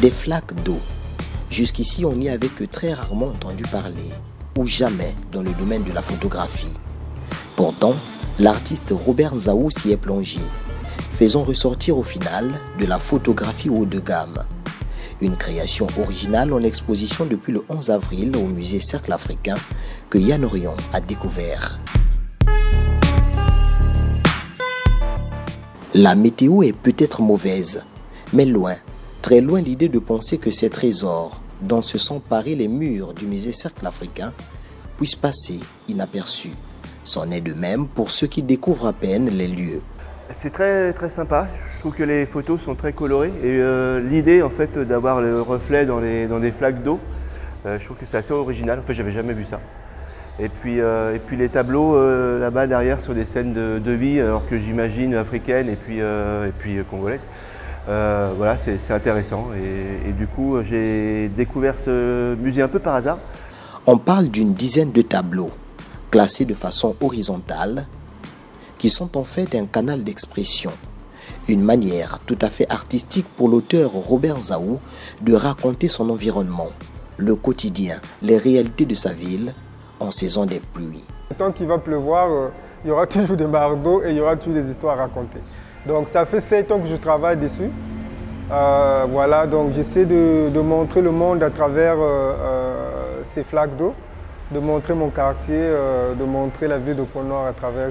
Des flaques d'eau. Jusqu'ici, on n'y avait que très rarement entendu parler, ou jamais dans le domaine de la photographie. Pourtant, l'artiste Robert Zaou s'y est plongé, faisant ressortir au final de la photographie haut de gamme. Une création originale en exposition depuis le 11 avril au musée Cercle Africain que Yann Orion a découvert. La météo est peut-être mauvaise, mais loin, très loin l'idée de penser que ces trésors, dont se sont parés les murs du musée Cercle Africain, puissent passer inaperçus. C'en est de même pour ceux qui découvrent à peine les lieux. C'est très sympa, je trouve que les photos sont très colorées et l'idée en fait d'avoir le reflet dans des flaques d'eau, je trouve que c'est assez original, en fait j'avais jamais vu ça. Et puis les tableaux là-bas derrière sur des scènes de vie, alors que j'imagine africaines et puis congolaises. Voilà, c'est intéressant et du coup j'ai découvert ce musée un peu par hasard. On parle d'une dizaine de tableaux, classés de façon horizontale, qui sont en fait un canal d'expression, une manière tout à fait artistique pour l'auteur Robert Zaou de raconter son environnement, le quotidien, les réalités de sa ville en saison des pluies. Tant qu'il va pleuvoir, il y aura toujours des mares d'eau et il y aura toujours des histoires à raconter. Donc ça fait 7 ans que je travaille dessus. Voilà, donc j'essaie de montrer le monde à travers ces flaques d'eau, de montrer mon quartier, de montrer la ville de Pont-Noir à travers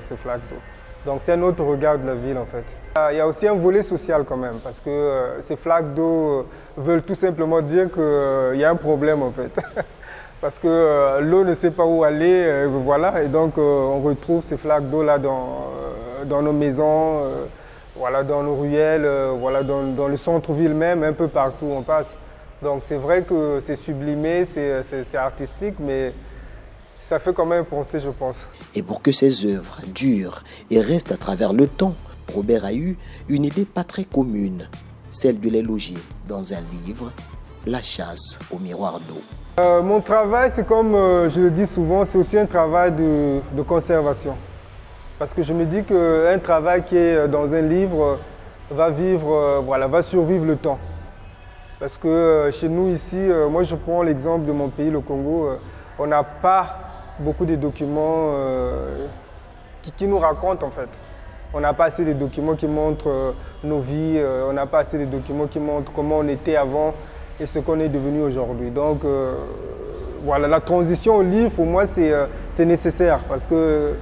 ces flaques d'eau. Donc c'est un autre regard de la ville en fait. Il y a aussi un volet social quand même, parce que ces flaques d'eau veulent tout simplement dire qu'il y a un problème en fait. Parce que l'eau ne sait pas où aller, voilà, et donc on retrouve ces flaques d'eau là dans nos maisons, voilà, dans nos ruelles, voilà, dans le centre-ville même, un peu partout où on passe. Donc c'est vrai que c'est sublimé, c'est artistique, mais ça fait quand même penser, je pense. Et pour que ces œuvres durent et restent à travers le temps, Robert a eu une idée pas très commune, celle de les loger dans un livre, La chasse au miroir d'eau. Mon travail, c'est comme je le dis souvent, c'est aussi un travail de conservation. Parce que je me dis qu'un travail qui est dans un livre va vivre, voilà, va survivre le temps. Parce que chez nous ici, moi je prends l'exemple de mon pays, le Congo, on n'a pas beaucoup de documents qui nous racontent en fait. On n'a pas assez de documents qui montrent nos vies, on n'a pas assez de documents qui montrent comment on était avant et ce qu'on est devenu aujourd'hui. Donc voilà, la transition au livre pour moi c'est nécessaire parce que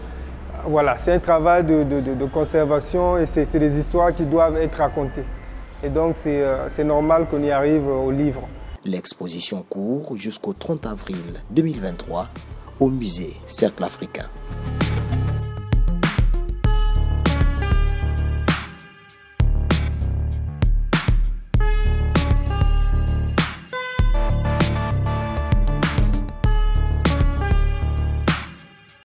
voilà, c'est un travail de conservation et c'est des histoires qui doivent être racontées. Et donc c'est normal qu'on y arrive au livre. L'exposition court jusqu'au 30 avril 2023 au musée Cercle Africain.